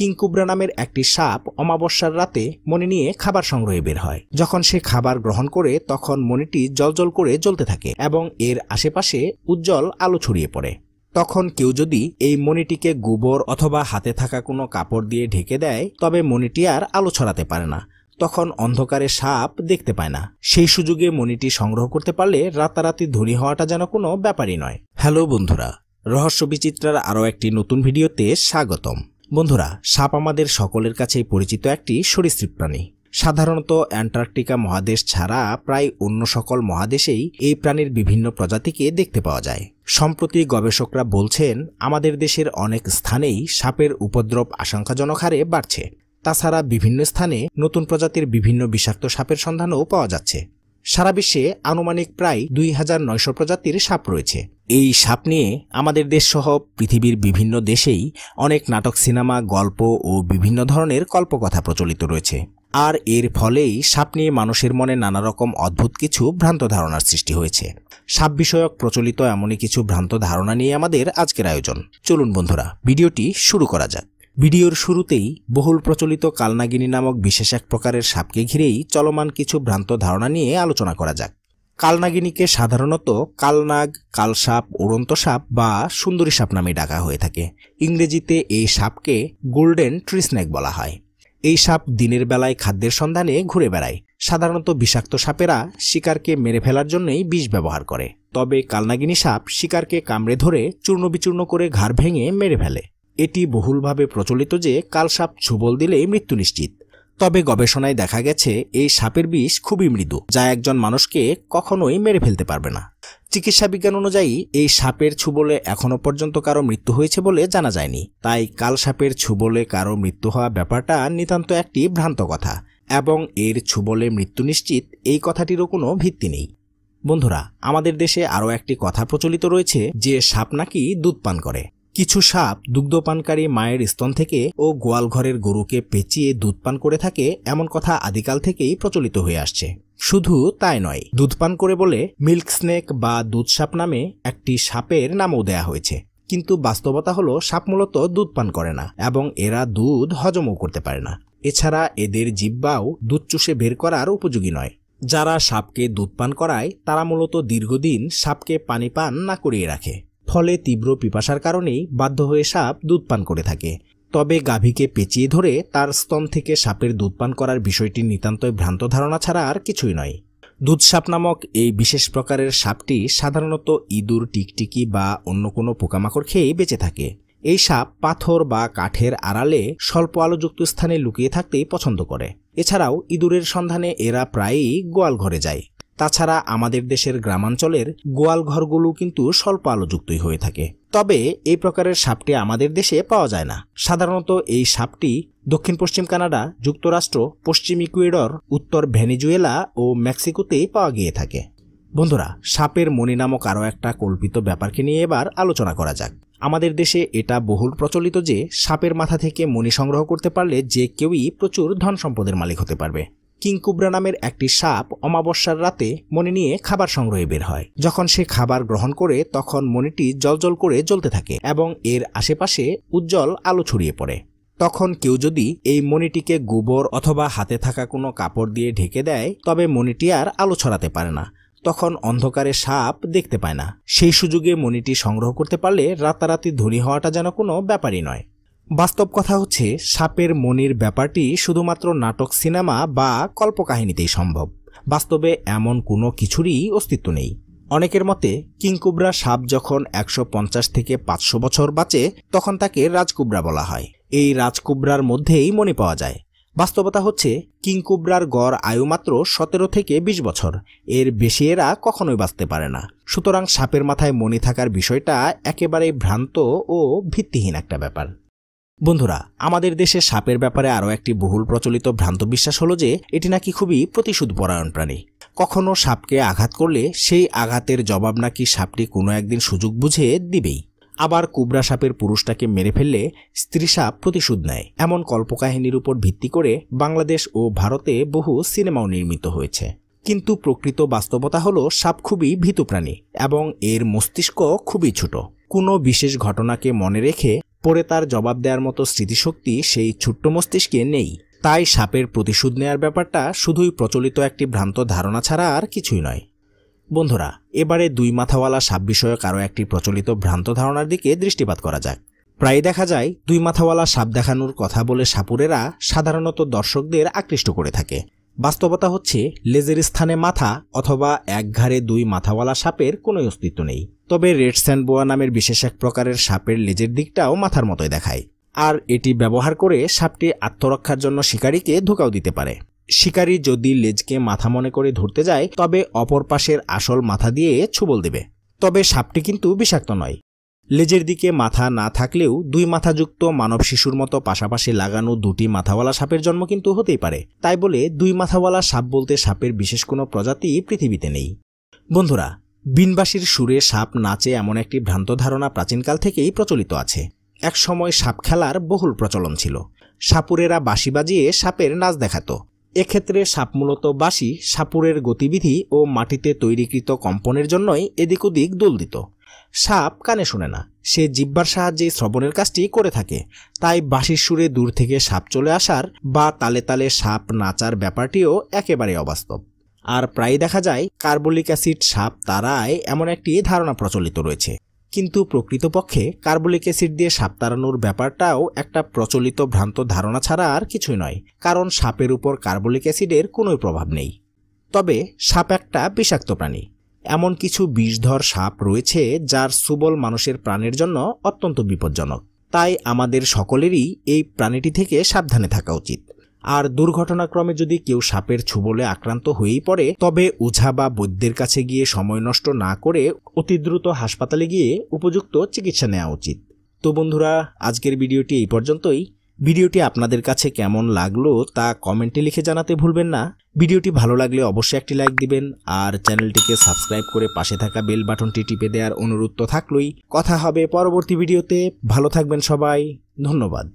কিংকুবরা নামের একটি সাপ অমাবস্যার রাতে মণি নিয়ে খাবার সংগ্রহে বের হয়। যখন সে খাবার গ্রহণ করে তখন মণিটি জ্বলজ্বল করে জ্বলতে থাকে এবং এর আশেপাশে উজ্জ্বল আলো ছড়িয়ে পড়ে। তখন কেউ যদি এই মণিটিকে গোবর অথবা হাতে থাকা কোনো কাপড় দিয়ে ঢেকে দেয় তবে মণিটি আর আলো ছড়াতে পারে না, তখন অন্ধকারে সাপ দেখতে পায় না। সেই সুযোগে মণিটি সংগ্রহ করতে পারলে রাতারাতি ধনী হওয়াটা যেন কোনো ব্যাপারই নয়। হ্যালো বন্ধুরা, রহস্য বিচিত্রার আরও একটি নতুন ভিডিওতে স্বাগতম। বন্ধুরা, সাপ আমাদের সকলের কাছেই পরিচিত একটি সরীসৃপ প্রাণী। সাধারণত অ্যান্টার্কটিকা মহাদেশ ছাড়া প্রায় অন্য সকল মহাদেশেই এই প্রাণীর বিভিন্ন প্রজাতিকে দেখতে পাওয়া যায়। সম্প্রতি গবেষকরা বলছেন আমাদের দেশের অনেক স্থানেই সাপের উপদ্রব আশঙ্কাজনক হারে বাড়ছে। তাছাড়া বিভিন্ন স্থানে নতুন প্রজাতির বিভিন্ন বিষাক্ত সাপের সন্ধানও পাওয়া যাচ্ছে। সারা বিশ্বে আনুমানিক প্রায় 2900 প্রজাতির সাপ রয়েছে। এই সাপ নিয়ে আমাদের দেশসহ পৃথিবীর বিভিন্ন দেশেই অনেক নাটক, সিনেমা, গল্প ও বিভিন্ন ধরনের কল্পকথা প্রচলিত রয়েছে। আর এর ফলেই সাপ নিয়ে মানুষের মনে নানা রকম অদ্ভুত কিছু ভ্রান্ত ধারণার সৃষ্টি হয়েছে। সাপ বিষয়ক প্রচলিত এমনই কিছু ভ্রান্ত ধারণা নিয়ে আমাদের আজকের আয়োজন। চলুন বন্ধুরা, ভিডিওটি শুরু করা যাক। ভিডিওর শুরুতেই বহুল প্রচলিত কালনাগিনী নামক বিশেষ এক প্রকারের সাপকে ঘিরেই চলমান কিছু ভ্রান্ত ধারণা নিয়ে আলোচনা করা যাক। কালনাগিনীকে সাধারণত কালনাগ, কালসাপ, উড়ন্ত সাপ বা সুন্দরী সাপ নামে ডাকা হয়ে থাকে। ইংরেজিতে এই সাপকে গোল্ডেন ট্রি স্নেক বলা হয়। এই সাপ দিনের বেলায় খাদ্যের সন্ধানে ঘুরে বেড়ায়। সাধারণত বিষাক্ত সাপেরা শিকারকে মেরে ফেলার জন্যই বিষ ব্যবহার করে, তবে কালনাগিনী সাপ শিকারকে কামড়ে ধরে চূর্ণ বিচূর্ণ করে ঘাড় ভেঙে মেরে ফেলে। এটি বহুলভাবে প্রচলিত যে কালসাপ ছোবল দিলেই মৃত্যু নিশ্চিত। তবে গবেষণায় দেখা গেছে এই সাপের বিষ খুবই মৃদু, যা একজন মানুষকে কখনোই মেরে ফেলতে পারবে না। চিকিৎসা বিজ্ঞান অনুযায়ী এই সাপের ছোবলে এখনো পর্যন্ত কারো মৃত্যু হয়েছে বলে জানা যায়নি। তাই কালসাপের ছোবলে কারো মৃত্যু হওয়া ব্যাপারটা নিতান্ত একটি ভ্রান্ত কথা এবং এর ছোবলে মৃত্যু নিশ্চিত এই কথাটিরও কোনো ভিত্তি নেই। বন্ধুরা, আমাদের দেশে আরও একটি কথা প্রচলিত রয়েছে যে সাপ নাকি দুধ পান করে। কিছু সাপ দুগ্ধপানকারী মায়ের স্তন থেকে ও গোয়াল ঘরের গরুকে পেঁচিয়ে দুধ পান করে থাকে, এমন কথা আদিকাল থেকেই প্রচলিত হয়ে আসছে। শুধু তাই নয়, দুধ পান করে বলে মিল্ক স্নেক বা দুধ সাপ নামে একটি সাপের নামও দেয়া হয়েছে। কিন্তু বাস্তবতা হলো সাপ মূলত দুধ পান করে না এবং এরা দুধ হজমও করতে পারে না। এছাড়া এদের জিহ্বাও দুধ চুষে বের করার উপযোগী নয়। যারা সাপকে দুধ পান করায় তারা মূলত দীর্ঘদিন সাপকে পানি পান না করিয়ে রাখে। ফলে তীব্র পিপাসার কারণেই বাধ্য হয়ে সাপ দুধ পান করে থাকে। তবে গাভীকে পেঁচিয়ে ধরে তার স্তন থেকে সাপের দুধ পান করার বিষয়টি নিতান্তই ভ্রান্ত ধারণা ছাড়া আর কিছুই নয়। দুধ সাপ নামক এই বিশেষ প্রকারের সাপটি সাধারণত ইঁদুর, টিকটিকি বা অন্য কোনো পোকামাকড় খেয়েই বেঁচে থাকে। এই সাপ পাথর বা কাঠের আড়ালে স্বল্প আলোযুক্ত স্থানে লুকিয়ে থাকতেই পছন্দ করে। এছাড়াও ইঁদুরের সন্ধানে এরা প্রায়ই গোয়াল ঘরে যায়। তাছাড়া আমাদের দেশের গ্রামাঞ্চলের গোয়াল ঘরগুলো কিন্তু স্বল্প আলোযুক্তই হয়ে থাকে। তবে এই প্রকারের সাপটি আমাদের দেশে পাওয়া যায় না। সাধারণত এই সাপটি দক্ষিণ পশ্চিম কানাডা, যুক্তরাষ্ট্র, পশ্চিম ইকুয়েডর, উত্তর ভেনেজুয়েলা ও মেক্সিকোতেই পাওয়া গিয়ে থাকে। বন্ধুরা, সাপের মণি নামক আরও একটা কল্পিত ব্যাপারকে নিয়ে এবার আলোচনা করা যাক। আমাদের দেশে এটা বহুল প্রচলিত যে সাপের মাথা থেকে মণি সংগ্রহ করতে পারলে যে কেউই প্রচুর ধন সম্পদের মালিক হতে পারবে। কিংকুবরা নামের একটি সাপ অমাবস্যার রাতে মণি নিয়ে খাবার সংগ্রহে বের হয়। যখন সে খাবার গ্রহণ করে তখন মণিটি জ্বলজ্বল করে জ্বলতে থাকে এবং এর আশেপাশে উজ্জ্বল আলো ছড়িয়ে পড়ে। তখন কেউ যদি এই মণিটিকে গোবর অথবা হাতে থাকা কোনো কাপড় দিয়ে ঢেকে দেয় তবে মণিটি আর আলো ছড়াতে পারে না, তখন অন্ধকারে সাপ দেখতে পায় না। সেই সুযোগে মণিটি সংগ্রহ করতে পারলে রাতারাতি ধনী হওয়াটা যেন কোনো ব্যাপারই নয়। বাস্তব কথা হচ্ছে সাপের মণির ব্যাপারটি শুধুমাত্র নাটক, সিনেমা বা কল্পকাহিনীতেই সম্ভব। বাস্তবে এমন কোনো কিছুরই অস্তিত্ব নেই। অনেকের মতে কিংকুবরা সাপ যখন 150 থেকে 500 বছর বাঁচে তখন তাকে রাজকুবরা বলা হয়। এই রাজকুবরার মধ্যেই মণি পাওয়া যায়। বাস্তবতা হচ্ছে কিংকুবরার গড় আয়ু মাত্র 17 থেকে 20 বছর, এর বেশি এরা কখনোই বাঁচতে পারে না। সুতরাং সাপের মাথায় মণি থাকার বিষয়টা একেবারেই ভ্রান্ত ও ভিত্তিহীন একটা ব্যাপার। বন্ধুরা, আমাদের দেশে সাপের ব্যাপারে আরও একটি বহুল প্রচলিত ভ্রান্ত বিশ্বাস হলো যে এটি নাকি খুবই প্রতিশোধপরায়ণ প্রাণী। কখনো সাপকে আঘাত করলে সেই আঘাতের জবাব নাকি সাপটি কোনো একদিন সুযোগ বুঝে দিবেই। আবার কুবরা সাপের পুরুষটাকে মেরে ফেললে স্ত্রী সাপ প্রতিশোধ নেয়। এমন কল্পকাহিনীর উপর ভিত্তি করে বাংলাদেশ ও ভারতে বহু সিনেমাও নির্মিত হয়েছে। কিন্তু প্রকৃত বাস্তবতা হলো সাপ খুবই ভীতু প্রাণী এবং এর মস্তিষ্ক খুবই ছোট। কোনো বিশেষ ঘটনাকে মনে রেখে পরে তার জবাব দেওয়ার মতো স্মৃতিশক্তি সেই ছোট্ট মস্তিষ্কে নেই। তাই সাপের প্রতিশোধ নেয়ার ব্যাপারটা শুধুই প্রচলিত একটি ভ্রান্ত ধারণা ছাড়া আর কিছুই নয়। বন্ধুরা, এবারে 2 মাথাওয়ালা সাপ বিষয়ক আরও একটি প্রচলিত ভ্রান্ত ধারণার দিকে দৃষ্টিপাত করা যাক। প্রায় দেখা যায় 2 মাথাওয়ালা সাপ দেখানোর কথা বলে সাপুরেরা সাধারণত দর্শকদের আকৃষ্ট করে থাকে। বাস্তবতা হচ্ছে লেজের স্থানে মাথা অথবা এক ঘাড়ে 2 মাথাওয়ালা সাপের কোনো অস্তিত্ব নেই। তবে রেড স্যান্ড বোয়া নামের বিশেষ এক প্রকারের সাপের লেজের দিকটাও মাথার মতোই দেখায়, আর এটি ব্যবহার করে সাপটি আত্মরক্ষার জন্য শিকারীকে ধোঁকাও দিতে পারে। শিকারী যদি লেজকে মাথা মনে করে ধরতে যায় তবে অপর পাশের আসল মাথা দিয়ে ছুবল দেবে। তবে সাপটি কিন্তু বিষাক্ত নয়। লেজের দিকে মাথা না থাকলেও 2 মাথাযুক্ত মানব শিশুর মতো পাশাপাশি লাগানো 2টি মাথাওয়ালা সাপের জন্ম কিন্তু হতেই পারে। তাই বলে 2 মাথাওয়ালা সাপ বলতে সাপের বিশেষ কোনো প্রজাতি পৃথিবীতে নেই। বন্ধুরা, বিনবাসীর সুরে সাপ নাচে এমন একটি ভ্রান্ত ধারণা প্রাচীনকাল থেকেই প্রচলিত আছে। এক সময় সাপ খেলার বহুল প্রচলন ছিল। সাপুরেরা বাঁশি বাজিয়ে সাপের নাচ দেখাতো। এক্ষেত্রে সাপ মূলত বাঁশি, সাপুরের গতিবিধি ও মাটিতে তৈরিকৃত কম্পনের জন্যই এদিক ওদিক দোল দিত। সাপ কানে শোনে না, সে জিহ্বার সাহায্যে শ্রবণের কাজটি করে থাকে। তাই বাঁশির সুরে দূর থেকে সাপ চলে আসার বা তালে তালে সাপ নাচার ব্যাপারটিও একেবারে অবাস্তব। আর প্রায় দেখা যায় কার্বলিক অ্যাসিড সাপ তাড়ায় এমন একটি ধারণা প্রচলিত রয়েছে। কিন্তু প্রকৃতপক্ষে কার্বলিক অ্যাসিড দিয়ে সাপ তাড়ানোর ব্যাপারটাও একটা প্রচলিত ভ্রান্ত ধারণা ছাড়া আর কিছুই নয়, কারণ সাপের উপর কার্বলিক অ্যাসিডের কোনো প্রভাব নেই। তবে সাপ একটা বিষাক্ত প্রাণী। এমন কিছু বিষধর সাপ রয়েছে যার ছুবল মানুষের প্রাণের জন্য অত্যন্ত বিপজ্জনক। তাই আমাদের সকলেরই এই প্রাণীটি থেকে সাবধানে থাকা উচিত। আর দুর্ঘটনাক্রমে যদি কেউ সাপের ছুবলে আক্রান্ত হয়েই পড়ে তবে ওঝা বা বৈদ্যের কাছে গিয়ে সময় নষ্ট না করে অতি দ্রুত হাসপাতালে গিয়ে উপযুক্ত চিকিৎসা নেওয়া উচিত। তো বন্ধুরা, আজকের ভিডিওটি এই পর্যন্তই। ভিডিওটি আপনাদের কাছে কেমন লাগলো তা কমেন্টে লিখে জানাতে ভুলবেন না। ভিডিওটি ভালো লাগলে অবশ্যই একটি লাইক দিবেন, আর চ্যানেলটিকে সাবস্ক্রাইব করে পাশে থাকা বেল বাটনটি টিপে দেওয়ার অনুরোধ তো থাকলোই। কথা হবে পরবর্তী ভিডিওতে। ভালো থাকবেন সবাই, ধন্যবাদ।